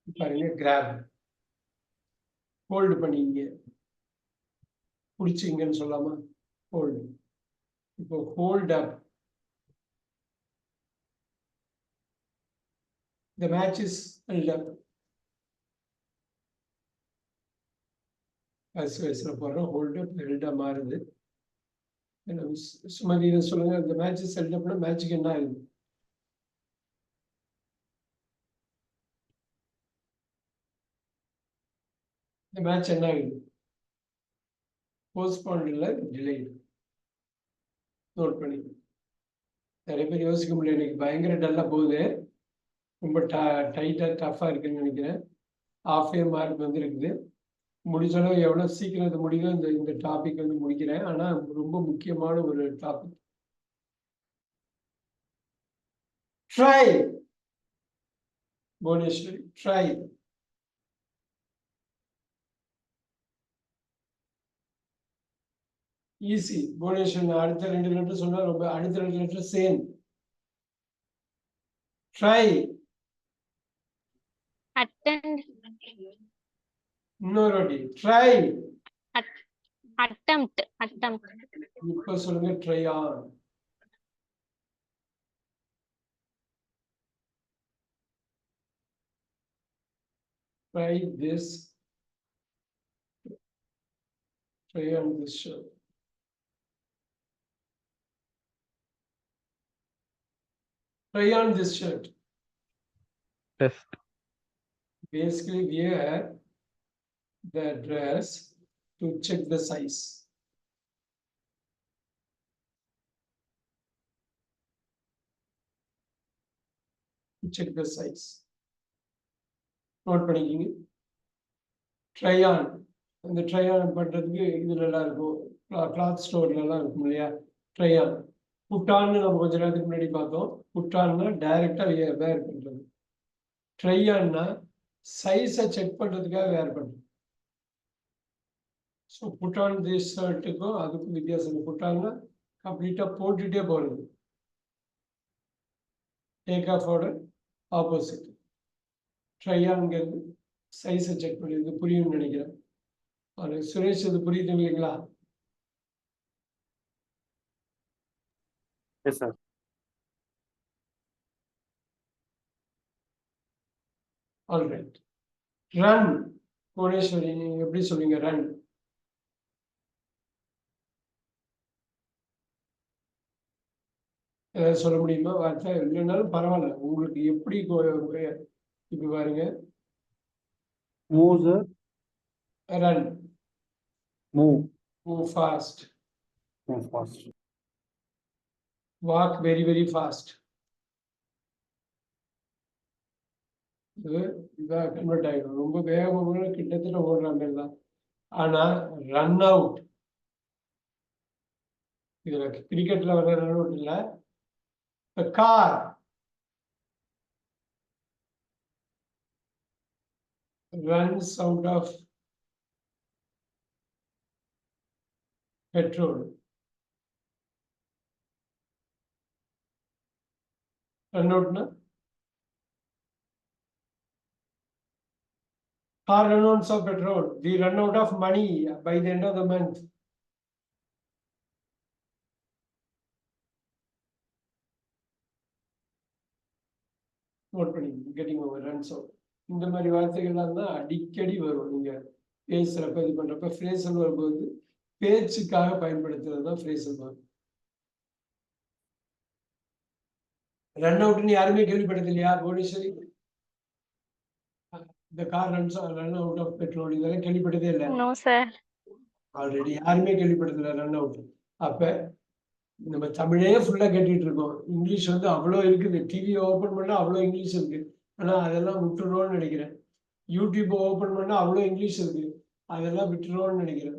பாருங்க, graph. Hold பண்ணிங்க, பிடிச்சிங்கன்னு சொல்லாமா? ஹோல்டு. இப்போ hold up. The match is held up. வயசுல போடுறோம். ஹோல்டு அப், ஹெல்டா மாறுது. சுமதி இதை சொல்லுங்க. இந்த மேட்ச் ஹெல்ட் அப்னா மேட்சுக்கு என்ன ஆகுது? இந்த மேட்ச் என்ன ஆகுது? போஸ்ட்போன்ட் இல்லை, டிலேடு. நோட் பண்ணி. நிறைய பேர் யோசிக்க முடியல. இன்னைக்கு பயங்கர டல்லா போகுது. ரொம்ப டைட்டா டஃபா இருக்குன்னு நினைக்கிறேன். ஹாஃப் மார்க் வந்துருக்குது. முடிச்சாலும் எவ்வளோ சீக்கிரம் இது முடியுதோ இந்த டாபிக் வந்து முடிக்கிறேன். ஆனால் ரொம்ப முக்கியமான ஒரு topic. Try Bhuvaneswari, try. Easy. Bhuvaneswari அடுத்த 2 லெட்டர் சொன்னா ரொம்ப, அடுத்த 2 லெட்டர் சேம். ட்ரை. attend, இன்னொரு வாட்டி ட்ரை. attempt. இப்ப சொல்லுங்க, try on. Try this. Try on this shirt. Try on this shirt. Test. Basically, wear the dress to check the size. To check the size. Note பண்ணிக்கிங்க. Try on. அந்த try on பண்ணுறதுக்கு இதுலலாம் இருக்கும், cloth ஸ்டோர்லலாம் இருக்கும் இல்லையா? Try on. புட்டான்னு நம்ம கொஞ்ச நேரத்துக்கு முன்னாடி பார்த்தோம். புட்டான்னா டைரெக்டாக வேர் பண்ணுறது. ட்ரை ஆன்னா சைஸை செக் பண்ணுறதுக்காக வேர் பண்ணுறது. ஸோ புட்டான் திஸ் ஷர்ட்டுக்கும் அதுக்கும் வித்தியாசம். புட்டான்னா கம்ப்ளீட்டாக போட்டுகிட்டே போகிறது. டேக் ஆஃபோட ஆப்போசிட். ட்ரை ஆன்ங்கிறது சைஸை செக் பண்ணுறது. புரியும்னு நினைக்கிறேன். சுரேஷ், இது புரியுது இல்லைங்களா? Yes, sir. All right. Run. Bhuvaneswari, நீங்க எப்படி சொல்லுவீங்க ரன்? ஏதாவது சொல்ல முடியுமா வார்த்தை? இல்லைன்னாலும் பரவாயில்ல, உங்களுக்கு எப்படி. இப்ப பாருங்க, Move, sir. Run. Move. Move fast. Move fast. Walk very very fast. இதான் கன்வெர்ட் ஆகிடும். ரொம்ப வேகமாக கிட்டத்தட்ட ஓடுற மாதிரி தான். ஆனா ரன் அவுட், இதுல கிரிக்கெட்ல வர ரன் அவுட் இல்லை. Car runs out of petrol. Run out na? Car run out of petrol. We run out of money by the end of the month. Note பண்ணி, getting over, runs out. இந்த மாதிரி வார்த்தைகள்லாம் தான் அடிக்கடி வரும். நீங்க பேசுறப்ப இது பண்றப்ப ஃப்ரேசல் வரும்போது பேச்சுக்காக பயன்படுத்துறது தான் ஃப்ரேசல் வரும். ரன் அவுட்னு யாருமே கேள்விப்பட்டது இல்லையா புவனேஸ்வரி? இந்த car run out of petrol இதெல்லாம் கேள்விப்பட்டதே இல்லை. No, sir. ஆல்ரெடி யாருமே கேள்விப்பட்டதில்லை ரன் அவுட். அப்ப நம்ம தமிழே ஃபுல்லா கேட்டுட்டு இருக்கோம். இங்கிலீஷ் வந்து அவ்வளோ இருக்குது. டிவி ஓப்பன் பண்ணா அவ்வளோ இங்கிலீஷ் இருக்கு. ஆனா அதெல்லாம் விட்டுருவோம்னு நினைக்கிறேன். யூடியூப் ஓப்பன் பண்ணா அவ்வளோ இங்கிலீஷ் இருக்கு. அதெல்லாம் விட்டுருவோம்னு நினைக்கிறேன்.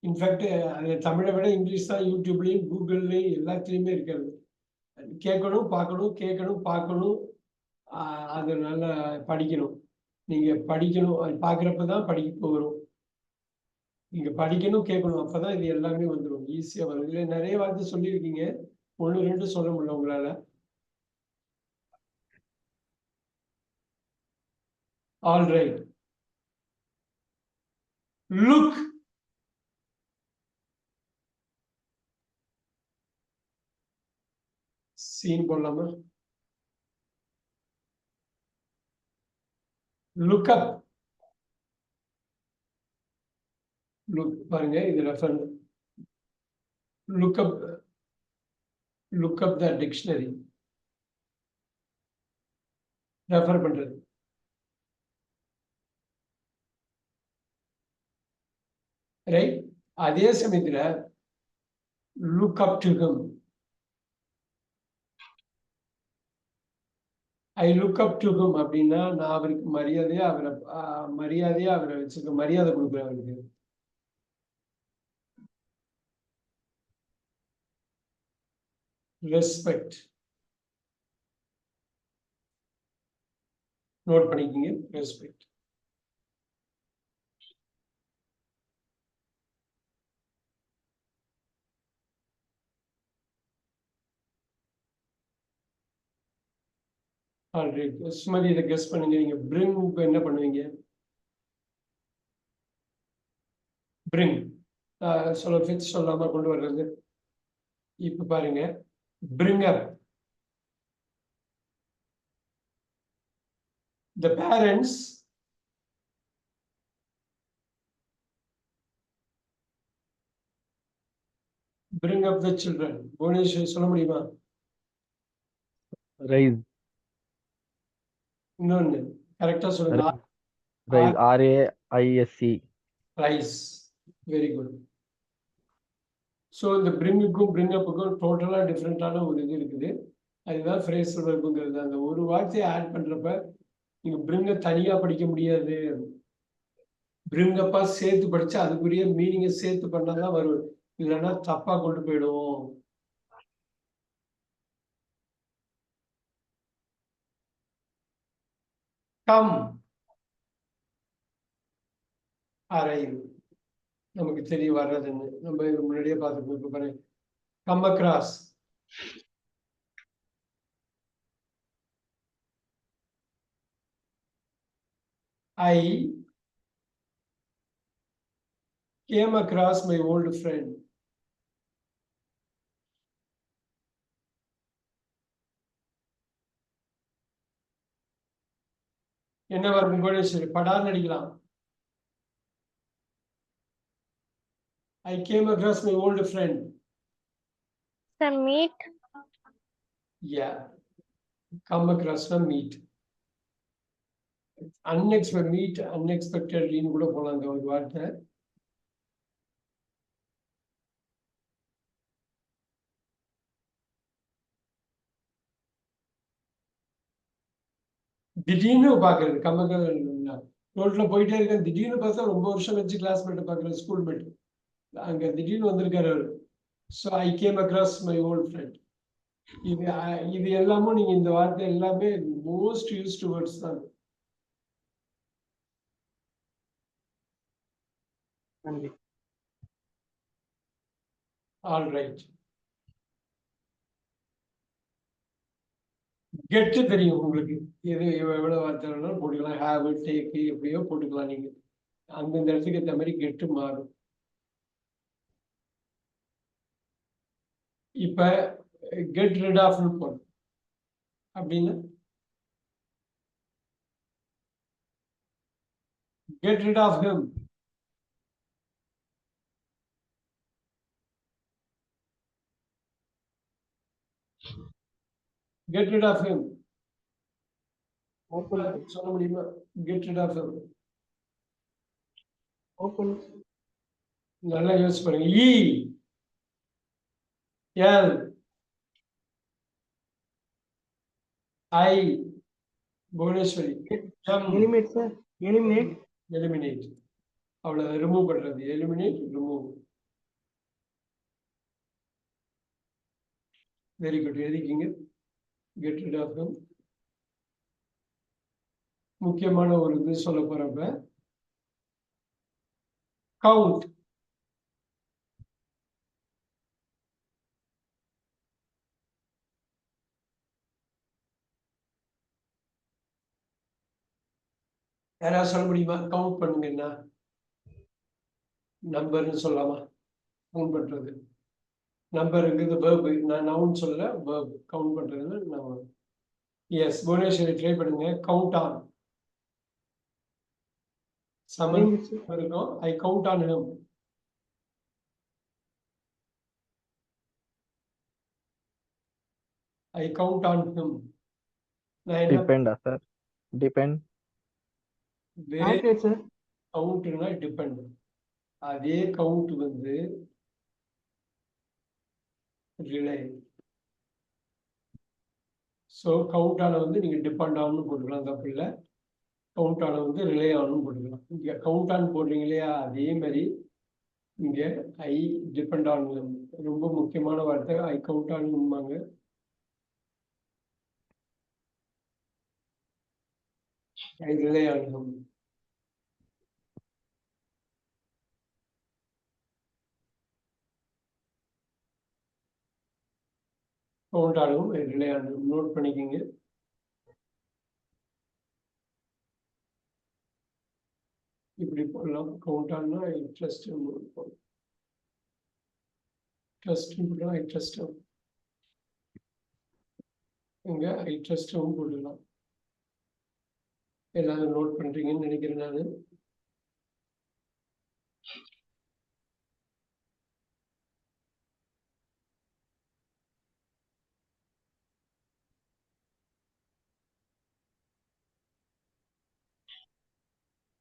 இன்ஃபேக்ட் அது தமிழை விட இங்கிலீஷ் தான் யூடியூப்லேயும் கூகுள்லேயும் எல்லாத்துலேயுமே இருக்கிறது. கேட்கணும், பார்க்கணும், கேட்கணும், பார்க்கணும். அது நல்லா படிக்கணும். நீங்க படிக்கணும், அது பார்க்குறப்ப தான் படிப்பு வரும். நீங்க படிக்கணும், கேட்கணும், அப்பதான் இது எல்லாமே வந்துடும். ஈஸியா வரும். இதுல நிறைய வார்த்தை சொல்லியிருக்கீங்க, 1 2 சொல்ல முடியல உங்களால. All right. Look. Scene போடலாமா? Look up. Look பாருங்க இது refer. Look up. Look up the dictionary. Refer பண்றது. ரைட். அதே சமயத்துல look up to him. I look up to him அப்படின்னா நான் அவருக்கு மரியாதையா அவரை வச்சுக்க மரியாதை கொடுக்குறேன் அவருக்கு. ரெஸ்பெக்ட். நோட் பண்ணிக்கிங்க ரெஸ்பெக்ட். ஆல்ரைட். சுமதி இதை கெஸ் பண்ணுங்க. நீங்க பிரிங் என்ன பண்ணுவீங்க? பிரிங் சொல்லாம கொண்டு வர்றது. இப்ப பாருங்க bring up. The parents bring up the children. Bhuvanesh சொல்ல முடியுமா? Rise. இன்னொன்னு கரெக்டா சொல்லுங்க. Rise. RAISE. Rice. Very good. So இந்த பிரிங்குக்கும் பிரிங் அப்புக்கும் டோட்டலாக டிஃப்ரெண்ட்டான ஒரு இது இருக்குது. அதுதான் ஃப்ரேசல் வெர்புங்கிறது. அந்த ஒரு வார்த்தையை ஆட் பண்ணுறப்ப நீங்கள் பிரிங்கை தனியாக படிக்க முடியாது. பிரிங்கப்பா சேர்த்து படித்தா அதுக்குரிய மீனிங்கை சேர்த்து பண்ணால் தான் வரும். இல்லைன்னா தப்பாக கொண்டு போயிடுவோம். Come arrive. நமக்கு தெரிய வர்றதுன்னு நம்ம இது முன்னாடியே பார்த்துக்கோ. இப்போ பாருங்க come across. I came across my old friend. என்ன வரும்? புவனேஸ்வரி படார்னு அடிக்கலாம். I came across my old friend. The meet. Yeah. Come across na meet. Unexpectedly கூட போலாம் அந்த ஒரு வார்த்தை. திடீர்னு பாக்குறது ரோட்ல போயிட்டே இருக்கேன், திடீர்னு பார்த்தா ரொம்ப வருஷம் கழிச்சு கிளாஸ்மேட் பாக்குறேன், ஸ்கூல் மேட். அங்க திடீர்னு வந்திருக்காரு அவரு. So I came across my old friend. இது எல்லாமும் நீங்க இந்த வார்த்தை எல்லாமே மோஸ்ட் யூஸ்டு வேர்ட்ஸ் தான். All right. கெட்டு தெரியும் உங்களுக்கு. எது எவ்வளவு வார்த்தை வேணாலும் போட்டுக்கலாம். ஹேவ், டேக், எப்படியோ போட்டுக்கலாம். நீங்க அந்தந்த இடத்துக்கு ஏற்ற மாதிரி கெட்டு மாறும். இப்ப கெட் ரிட் ஆஃப் போடும் அப்படின்னா get rid of him. Get rid of him சொல்ல முடியுமா? Get rid of him. நல்லா யோசிச்சு பாருங்க. E L I Bhuvaneswari eliminate. அவ்வளவு ரிமூவ் பண்றது. Eliminate, remove. Very good. எழுதிக்கிங்க கெட் ரிட் ஆஃப் ஹிம். முக்கியமான ஒரு இது சொல்ல போறப்ப கவுண்ட். யாராவது சொல்ல முடியுமா? கவுண்ட் பண்ணுங்க. என்ன நம்பர்னு சொல்லலாமா? கவுண்ட் பண்றது. நம்பருங்கிறது வேர்பு. நான் நவுன் சொல்ல, வேர்பு. கவுண்ட் பண்றது நவுன். எஸ், புவனேஸ்வரி ட்ரை பண்ணுங்க. Count on. சமன் இருக்கும். I count on him. I count on him. நான் என்ன டிபெண்டா சார்? டிபெண்ட். வேர் கவுண்ட்னா டிபெண்ட். அதே கவுண்ட் வந்து ரிலே. ஸோ கவுண்ட் ஆன வந்து நீங்க டிபெண்ட் ஆன்னு போட்டுக்கலாம், தப்பு இல்லை. கவுண்ட் ஆன வந்து ரிலே ஆனும் போட்டுக்கலாம். இங்க கவுண்ட் ஆன் போடுறீங்க இல்லையா, அதே மாதிரி இங்க ஐ டிபெண்ட் ஆன். ரொம்ப முக்கியமான வார்த்தை ஐ கவுண்ட் ஆனும்பாங்க. I rely on. கவுண்ட் ஆனும் ரிலே ஆனும் நோட் பண்ணிக்கோங்க. இப்படி போடலாம். கவுண்ட் ஆனா ஐ ட்ரஸ்ட். ட்ரஸ்ட் போடலாம். I trust. இங்க ஐ ட்ரஸ்ட் போடலாம். எல்லாரும் நோட் பண்றீங்கன்னு நினைக்கிறேன் நான்.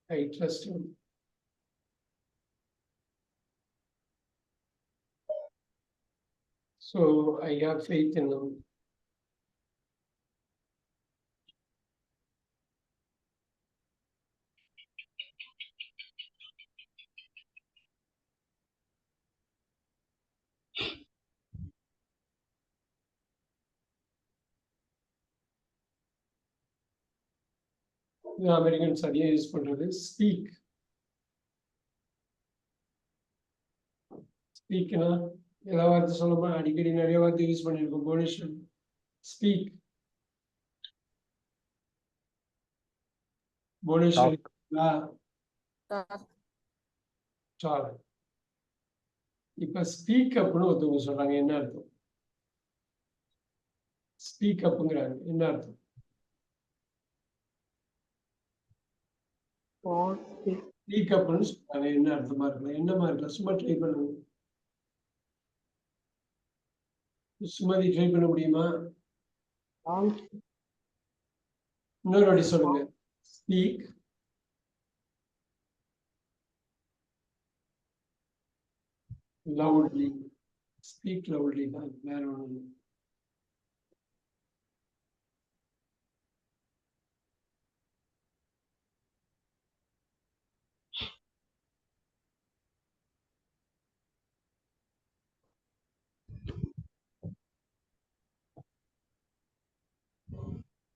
I trust him. So I have faith in him. Americans அதிகம் யூஸ் பண்றது ஸ்பீக். ஸ்பீக்னா எல்லா வார்த்தை சொல்லமா, அடிக்கடி நிறைய வார்த்தை யூஸ் பண்ணிருக்கோம். புவனேஸ்வர் ஸ்பீக். புவனேஸ்வர் இப்ப ஸ்பீக் அப்னு ஒருத்தவங்க சொல்றாங்க, என்ன அர்த்தம்? ஸ்பீக் அப்ங்கிறாங்க, என்ன அர்த்தம்? ஸ்பீக் அப்னு சொல்றாங்க, என்ன அர்த்தமா இருக்கலாம்? என்னமா இருக்கலாம்? சும்மா ட்ரை பண்ணுங்க. சுமதி ட்ரை பண்ண முடியுமா? இன்னொரு வாட்டி சொல்லுங்க. Speak loudly. Speak loudly தான், வேற ஒண்ணும்.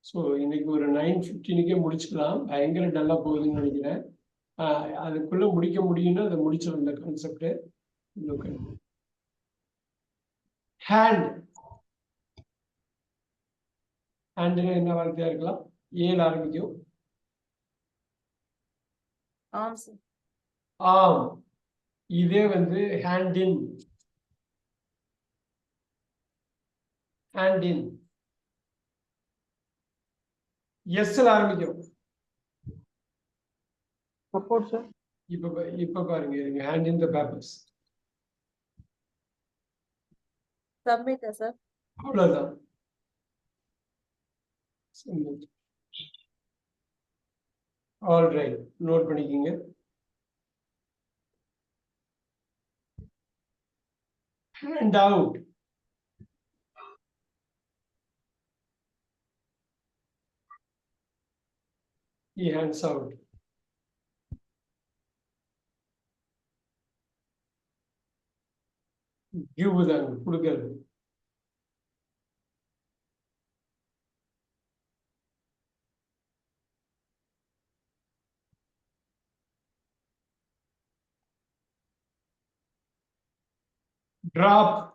ஸோ இன்னைக்கு ஒரு 9:15 முடிச்சுக்கலாம். பயங்கர டல்லா போகுதுன்னு நினைக்கிறேன். அதுக்குள்ள முடிக்க முடியும்னா அதை முடிச்சிடும் இந்த கான்செப்ட். ஹேண்ட். ஹேண்ட்னா என்ன வார்த்தையா இருக்கலாம்? ஏல ஆரம்பிக்கும். ஆம். இதே வந்து ஹேண்ட் இன். ஹேண்ட் இன் எஸ்ல ஆரம்பிக்கும். Support sir. இப்ப பாருங்க, hand in the papers. Submit sir. அவ்வளவுதான். ஆல் ரைட், நோட் பண்ணிக்கிங்க. Hand out. He hands out. Give them, கொடுக்கிறது. Drop.